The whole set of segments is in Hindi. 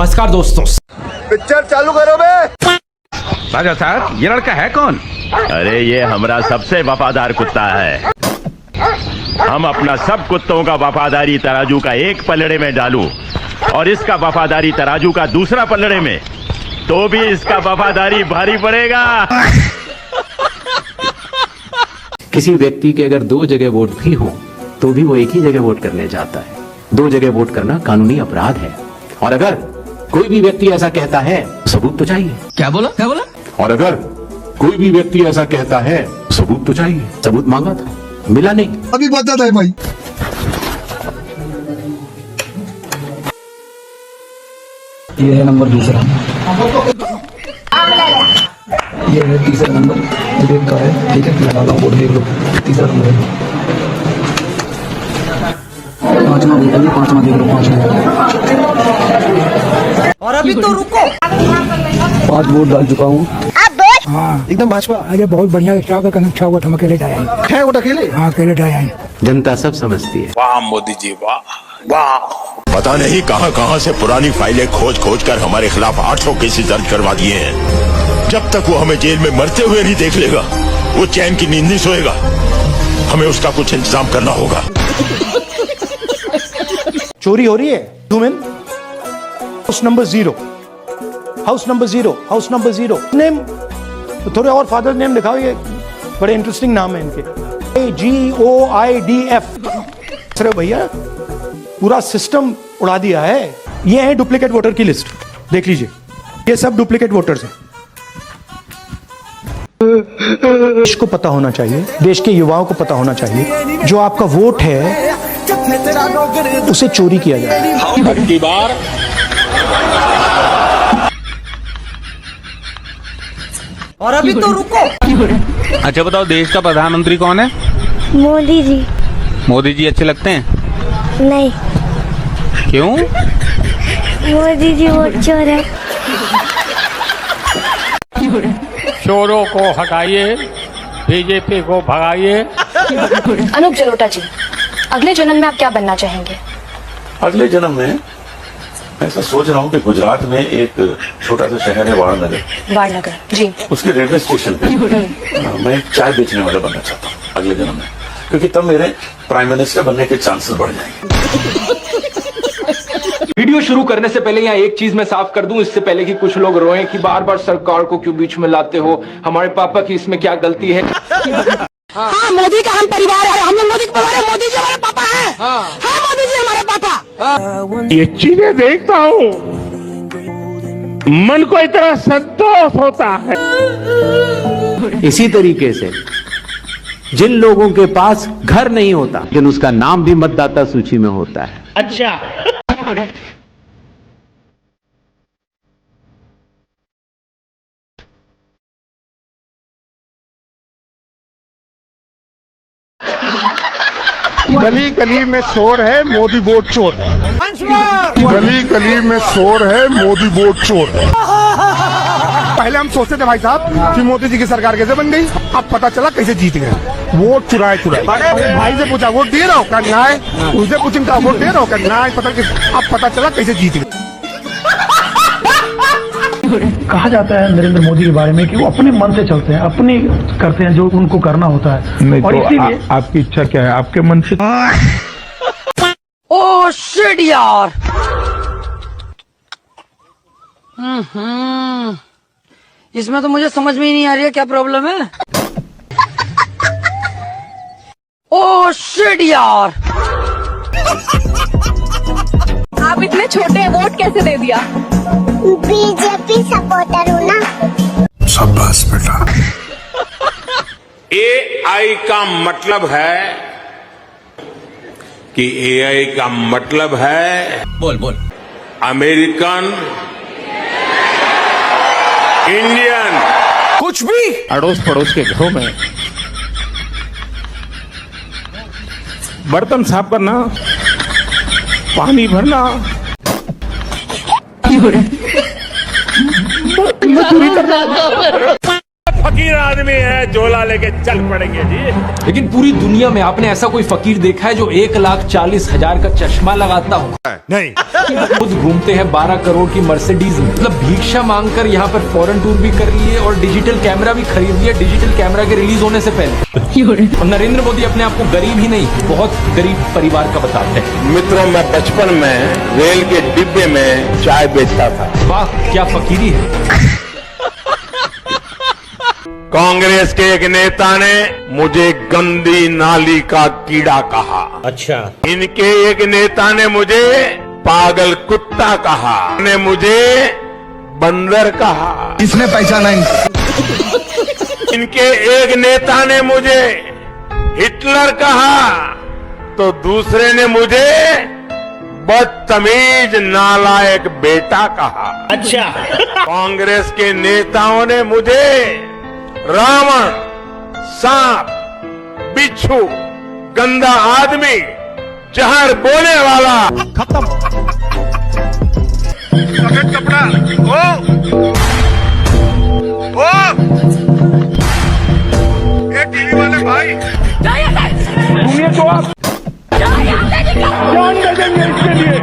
नमस्कार दोस्तों। पिक्चर चालू करो बे। राजा साहब, ये लड़का है कौन? अरे ये हमारा सबसे वफादार कुत्ता है। हम अपना सब कुत्तों का वफादारी तराजू का एक पलड़े में डालूं और इसका वफादारी तराजू का दूसरा पलड़े में, तो भी इसका वफादारी भारी पड़ेगा। किसी व्यक्ति के अगर दो जगह वोट भी हो तो भी वो एक ही जगह वोट करने जाता है। दो जगह वोट करना कानूनी अपराध है। और अगर कोई भी व्यक्ति ऐसा कहता है, सबूत तो चाहिए। क्या बोला? और अगर कोई भी व्यक्ति ऐसा कहता है, सबूत तो चाहिए। सबूत मांगा था, मिला नहीं। अभी बताता है भाई। ये है नंबर दूसरा, ये है तीसरा नंबर, विवेक का है। ठीक है, लगा लो वोट, देख लो तीसरा नंबर है। पांचवा वोट है, पांचवा देख लो, और अभी तो रुको। 5 वोट डाल चुका हूँ। हाँ एकदम भाजपा आगे बहुत बढ़िया स्टाफ का कनेक्ट हुआ। हम अकेले आए हैं। वोट अकेले? हाँ अकेले आए हैं। जनता सब समझती है। वाह मोदी जी, वाह वाह। पता नहीं कहां से पुरानी फाइलें खोज कर हमारे खिलाफ 800 केसेस दर्ज करवा दिए हैं। जब तक वो हमें जेल में मरते हुए नहीं देख लेगा, वो चैन की नींद नहीं सोएगा। हमें उसका कुछ इंतजाम करना होगा। चोरी हो रही है। House number 0, house number 0, house number 0। Name थोड़े और फादर नेम लिखाओ, ये बड़े इंटरेस्टिंग नाम है इनके। GOIDF। सर भैया पूरा सिस्टम उड़ा दिया है। ये है डुप्लीकेट वोटर की लिस्ट, देख लीजिए, ये सब डुप्लीकेट वोटर्स हैं। देश को पता होना चाहिए, देश के युवाओं को पता होना चाहिए, जो आपका वोट है उसे चोरी किया जाए। की बार और अभी तो रुको। अच्छा बताओ, देश का प्रधानमंत्री कौन है? मोदी जी। मोदी जी अच्छे लगते हैं? नहीं। क्यों? मोदी जी वोट चोर है। चोरों को हटाइए, बीजेपी को भगाइए। अनूप जलोटा जी, अगले जन्म में आप क्या बनना चाहेंगे? अगले जन्म में ऐसा सोच रहा हूँ कि गुजरात में एक छोटा सा शहर है वारणनगर। वारणनगर जी। उसके रेलवे स्टेशन पे मैं एक चाय बेचने वाला बनना चाहता हूँ अगले जन्म में, क्योंकि तब मेरे प्राइम मिनिस्टर बनने के चांसेस बढ़ जाएंगे। वीडियो शुरू करने से पहले यहाँ एक चीज मैं साफ कर दूं, इससे पहले कि कुछ लोग रोएं कि बार बार सरकार को क्यों बीच में लाते हो, हमारे पापा की इसमें क्या गलती है। हाँ मोदी का हम परिवार है, हम लोग मोदी का परिवार है। मोदी जी हमारे पापा हैं। हाँ मोदी जी हमारे पापा। ये चीजें देखता हूँ, मन को इतना संतोष होता है। इसी तरीके से जिन लोगों के पास घर नहीं होता, लेकिन उसका नाम भी मतदाता सूची में होता है। अच्छा। गली गली में शोर है मोदी वोट चोर। गली गली में शोर है मोदी वोट चोर। पहले हम सोचते थे भाई साहब कि मोदी जी की सरकार कैसे बन गई, अब पता चला कैसे जीत गए। वोट चुराए। भाई से पूछा वोट दिए रहो, करना है। उनसे पूछा वोट दे रहो, करना है। अब पता चला कैसे जीत गए। कहा जाता है नरेंद्र मोदी के बारे में कि वो अपने मन से चलते हैं, अपनी करते हैं जो उनको करना होता है। नहीं और तो इसीलिए आपकी इच्छा क्या है? आपके मन से। ओ शिट यार। इसमें तो मुझे समझ में ही नहीं आ रही है क्या प्रॉब्लम है। ओ शिट यार। आप इतने छोटे वोट कैसे दे दिया? बीजेपी सपोर्टर हूँ ना। शाबाश बेटा। AI का मतलब है कि AI का मतलब है, बोल अमेरिकन इंडियन। कुछ भी अड़ोस पड़ोस के घरों में बर्तन साफ करना, पानी भरना, मजदूरी करना। फकीर आदमी है, झोला लेके चल पड़ेंगे जी। लेकिन पूरी दुनिया में आपने ऐसा कोई फकीर देखा है जो 1,40,000 का चश्मा लगाता हो? नहीं। खुद घूमते हैं 12 करोड़ की मर्सिडीज में, मतलब भिक्षा मांगकर यहाँ पर फॉरेन टूर भी कर लिए और डिजिटल कैमरा भी खरीद लिया डिजिटल कैमरा के रिलीज होने से पहले। और नरेंद्र मोदी अपने आप को गरीब ही नहीं, बहुत गरीब परिवार का बताते हैं। मित्रों, मैं बचपन में रेल के डिब्बे में चाय बेचता था। वाह, क्या फकीरी है। कांग्रेस के एक नेता ने मुझे गंदी नाली का कीड़ा कहा। अच्छा। इनके एक नेता ने मुझे पागल कुत्ता कहा, ने मुझे बंदर कहा। किसने पहचाना इनके एक नेता ने मुझे हिटलर कहा, तो दूसरे ने मुझे बदतमीज नालायक बेटा कहा। अच्छा। कांग्रेस के नेताओं ने मुझे रावण, सांप, बिच्छू, गंदा आदमी, जहर बोले वाला। खत्म। सफेद कपड़ा। ओ ये टीवी वाले भाई, सुनिए तो आप जान दे देंगे इसके लिए।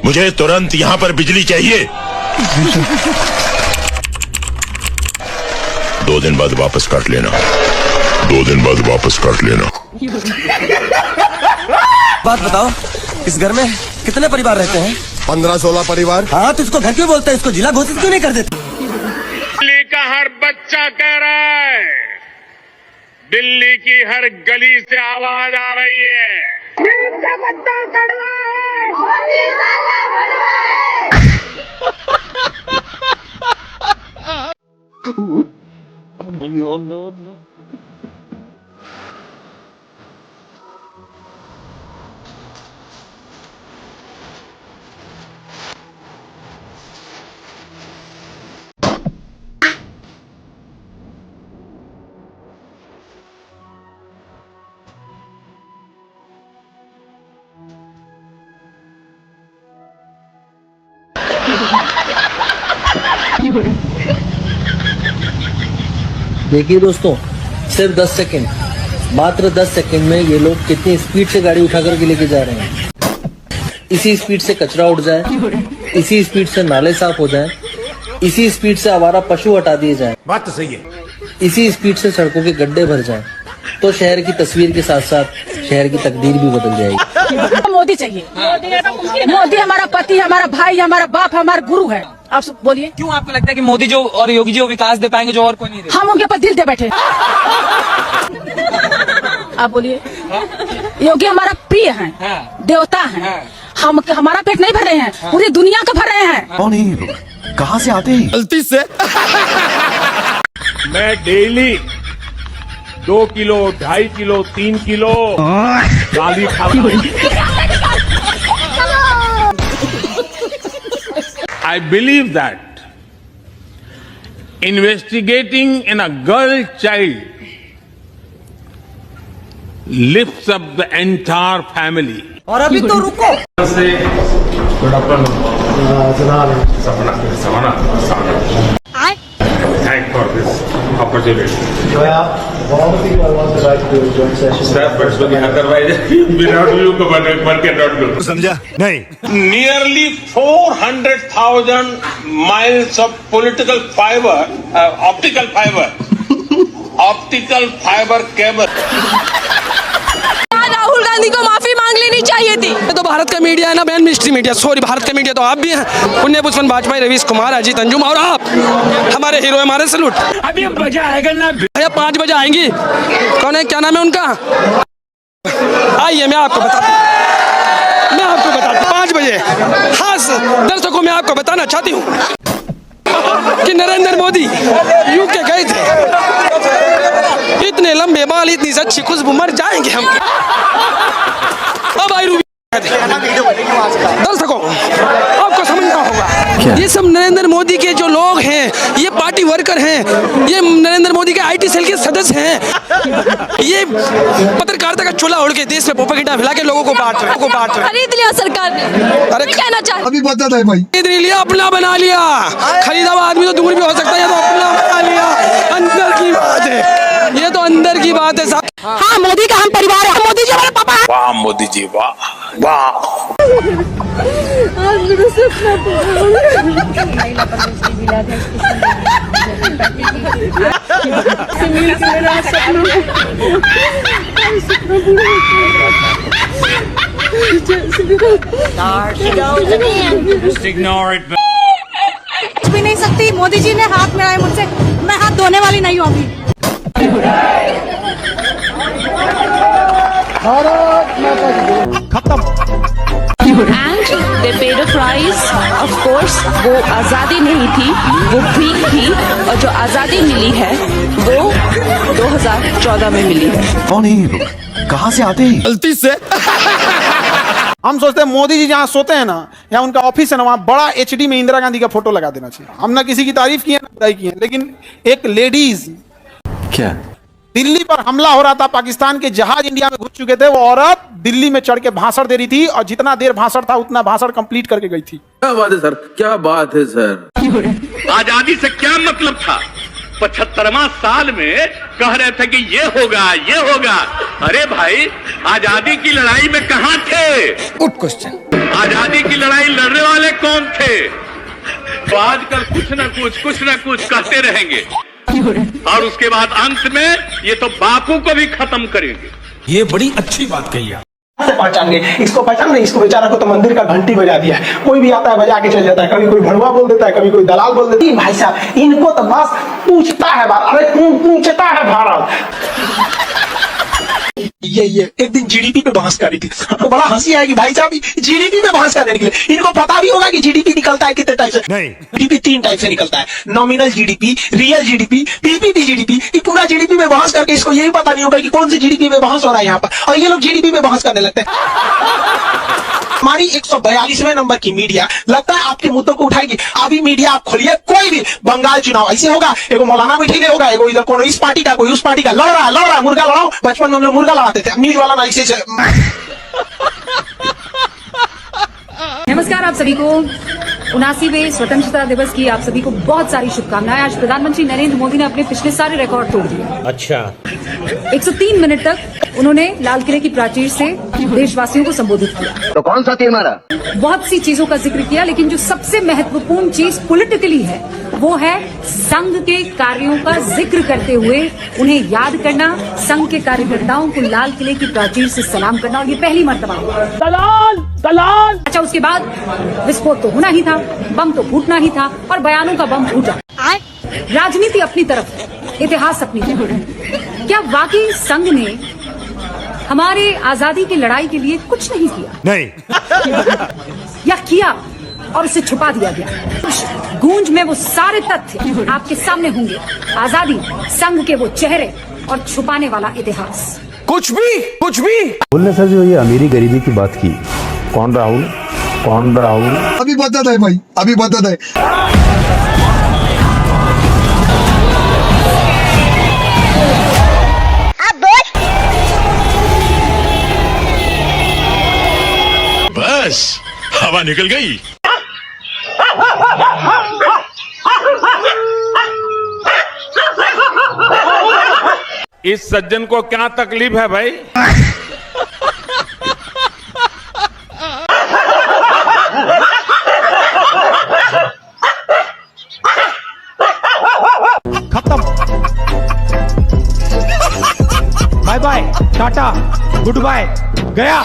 मुझे तुरंत यहाँ पर बिजली चाहिए। 2 दिन बाद वापस काट लेना। 2 दिन बाद वापस काट लेना। बात बताओ, इस घर में कितने परिवार रहते हैं? 15-16 परिवार। हाँ, तो इसको घर क्यों बोलते हैं? इसको जिला घोषित क्यों नहीं कर देते? दिल्ली का हर बच्चा कह रहा है, दिल्ली की हर गली से आवाज आ रही है, देखिए दोस्तों, सिर्फ 10 सेकंड, मात्र 10 सेकंड में ये लोग कितनी स्पीड से गाड़ी उठा करके लेके जा रहे हैं। इसी स्पीड से कचरा उठ जाए, इसी स्पीड से नाले साफ हो जाए, इसी स्पीड से आवारा पशु हटा दिए जाए, बात तो सही है, इसी स्पीड से सड़कों के गड्ढे भर जाए, तो शहर की तस्वीर के साथ साथ शहर की तकदीर भी बदल जाएगी। मोदी चाहिए। मोदी हमारा पति, हमारा भाई, हमारा बाप, हमारा गुरु है। आप बोलिए, क्यों आपको लगता है कि मोदी जो और योगी जी वो विकास दे पाएंगे जो और कोई नहीं दे? हम उनके ऊपर दिल दे बैठे। आप बोलिए, योगी हमारा प्रिय है, देवता है। हम हमारा पेट नहीं भर रहे हैं, पूरी दुनिया का भर रहे हैं। कौन है ये लोग? कहाँ से आते हैं? गलती से। मैं डेली 2 किलो, 2.5 किलो, 3 किलो गाली खाता हूं। I believe that investigating in a girl child lifts up the entire family. और अभी तो रुको। Thank for this opportunity. Without you, one cannot do. समझा? नहीं। Nearly 400,000 miles of political fiber, optical fiber cable. Rahul Gandhi को माफी मांग लेनी चाहिए थी। तो भारत का मीडिया है ना, ban ministry media, sorry Bharat का मीडिया तो आप भी हैं, पुण्य पुष्पन वाजपेयी, रवीश कुमार, अजीत अंजुम और आप हमारे हीरो, हमारे सैल्यूट। अभी बजा आएगा ना भैया, 5 बजे आएंगी। कौन है, क्या नाम है उनका? आइए मैं आपको बताता हूँ 5 बजे। हाँ दर्शकों, मैं आपको बताना चाहती हूँ कि नरेंद्र मोदी यूके गए थे। इतने लंबे बाल, इतनी अच्छी खुशबू, मर जाएंगे हम। अब आई रूबी दर्शकों, आपको समझना होगा, ये सब नरेंद्र मोदी के जो लोग हैं, ये पार्टी वर्कर हैं, ये नरेंद्र मोदी के IT सेल के सदस्य हैं, ये पत्रकारिता का चोला ओढ़ के देश में प्रोपेगेंडा फैला के लोगों को बांट रहे खरीद लिया सरकार ने। अरे कहना चाहते अभी बता है भाई, खरीद लिया, अपना बना लिया। खरीदा हुआ आदमी तो दूर भी हो सकता है, ये तो अपना बना लिया। अंदर की बात है, ये तो अंदर की बात है साहब। हाँ मोदी का हम परिवार है, मोदी जी हमारे पापा है। वाह मोदी जी वाह वाह। भी नहीं सकती, मोदी जी ने हाथ मिलाए मुझसे, मैं हाथ धोने वाली नहीं हूँ अभी। And they paid a price. Of course वो आज़ादी नहीं थी, वो भीख थी, और जो आज़ादी मिली है वो 2014 में मिली है। कौन है ये लोग, कहाँ से आते हैं? गलती से हम सोचते हैं मोदी जी जहाँ सोते हैं ना, या उनका ऑफिस है ना, वहाँ बड़ा HD में इंदिरा गांधी का फोटो लगा देना चाहिए। हम ना किसी की तारीफ की है ना बुराई की है, लेकिन एक लेडीज, क्या दिल्ली पर हमला हो रहा था, पाकिस्तान के जहाज इंडिया में घुस चुके थे, वो औरत दिल्ली में चढ़ के भाषण दे रही थी, और जितना देर भाषण था उतना भाषण कंप्लीट करके गई थी। क्या बात है सर, क्या बात है सर। आजादी से क्या मतलब था? 75वां साल में कह रहे थे कि ये होगा। अरे भाई, आजादी की लड़ाई में कहां थे? Good question. आजादी की लड़ाई लड़ने वाले कौन थे? तो आजकल कुछ न कुछ कहते रहेंगे, और उसके बाद अंत में ये तो बापू को भी खत्म करेंगे। ये बड़ी अच्छी बात कही आप। पहचान गए, इसको पहचान नहीं, इसको बेचारा को तो मंदिर का घंटी बजा दिया है। कोई भी आता है बजा के चल जाता है, कभी कोई भड़वा बोल देता है, कभी कोई दलाल बोल देता है। भाई साहब, इनको तो बस पूछता है भारत, अरे पूछता है भारत। ये एक दिन GDP पे बहस कर रही थी, तो बड़ा हंसी आएगी भाई साहब, GDP पे बहस करने के लिए इनको पता भी होगा कि GDP निकलता है कितने टाइप से। नहीं, GDP 3 टाइप से निकलता है, nominal GDP, real GDP, PPP GDP। ये पूरा GDP में बहस करके इसको यही पता नहीं होगा कि कौन सी GDP में बहस हो रहा है यहाँ पर, और ये लोग GDP में बहस करने लगते हैं। हमारी 142वें नंबर की मीडिया लगता है आपके मुद्दों को उठाएगी। अभी मीडिया आप खोलिए, कोई भी बंगाल चुनाव ऐसे होगा, एगो मौलाना बैठे होगा, एगो इधर कोई इस पार्टी का, कोई उस पार्टी का, लड़ रहा है, मुर्गा लड़ाओ। बचपन में हम लोग मुर्गा लड़ाते थे, न्यूज वाला ना ऐसे। नमस्कार आप सभी को 79वें स्वतंत्रता दिवस की आप सभी को बहुत सारी शुभकामनाएं। आज प्रधानमंत्री नरेंद्र मोदी ने अपने पिछले सारे रिकॉर्ड तोड़ दिए। अच्छा, 103 मिनट तक उन्होंने लाल किले की प्राचीर से देशवासियों को संबोधित किया। तो कौन सा तीर मारा? बहुत सी चीजों का जिक्र किया, लेकिन जो सबसे महत्वपूर्ण चीज पॉलिटिकली है वो है संघ के कार्यों का जिक्र करते हुए उन्हें याद करना, संघ के कार्यकर्ताओं को लाल किले की प्राचीर से सलाम करना, और ये पहली मर्तबा हुआ। दलाल। अच्छा, उसके बाद विस्फोट तो होना ही था, बम तो फूटना ही था, और बयानों का बम फूटा। राजनीति अपनी तरफ है, इतिहास अपनी तरफ। क्या वाकई संघ ने हमारे आजादी की लड़ाई के लिए कुछ नहीं किया? नहीं। या किया और उसे छुपा दिया गया? गूंज में वो सारे तथ्य आपके सामने होंगे, आजादी, संघ के वो चेहरे और छुपाने वाला इतिहास। कुछ भी बोलने सर जो ये अमीरी गरीबी की बात की, कौन राहुल? अभी बता है भाई, अभी बता है। बस हवा निकल गई। इस सज्जन को क्या तकलीफ है भाई? खत्म। Bye bye, tata, goodbye, गया।